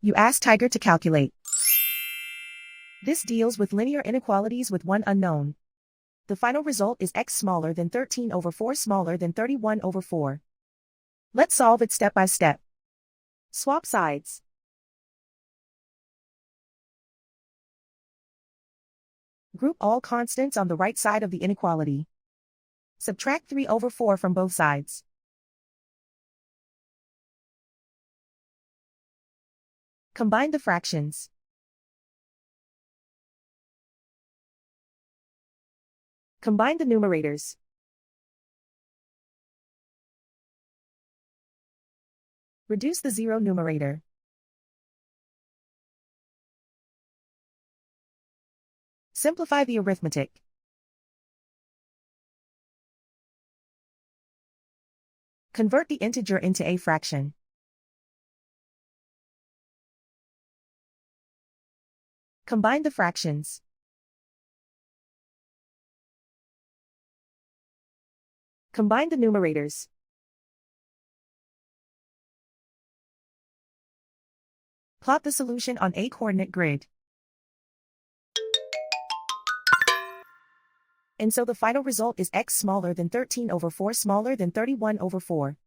You ask Tiger to calculate. This deals with linear inequalities with one unknown. The final result is x smaller than 13 over 4 smaller than 31 over 4. Let's solve it step by step. Swap sides. Group all constants on the right side of the inequality. Subtract 3 over 4 from both sides. Combine the fractions. Combine the numerators. Reduce the zero numerator. Simplify the arithmetic. Convert the integer into a fraction. Combine the fractions. Combine the numerators. Plot the solution on a coordinate grid. And so the final result is x smaller than 13 over 4 smaller than 31 over 4.